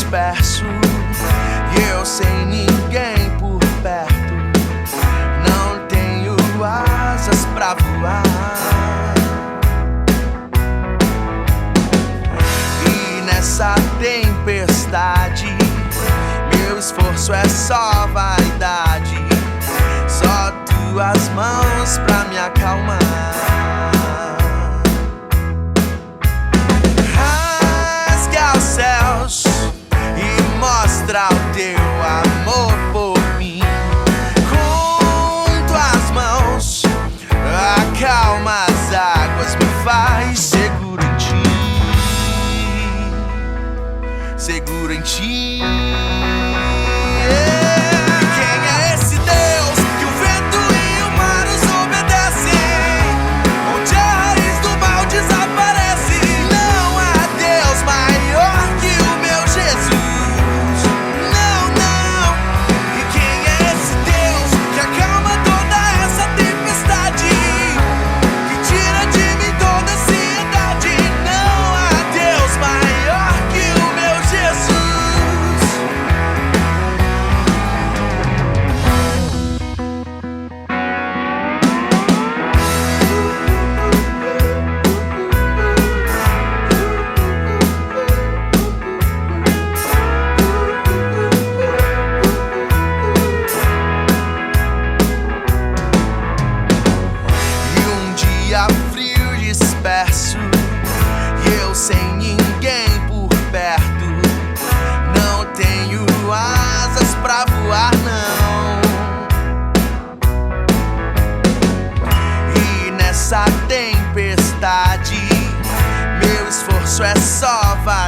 disperso e eu sem ninguém por perto. Não tenho asas pra voar. E nessa tempestade meu esforço é só vaidade. Só tuas mãos pra me acalmar. Rasga os céus e mostra o teu amor por mim. Com tuas mãos acalma as águas, me faz seguro em ti. Seguro em ti. Tempestade, meu esforço é só vaidade.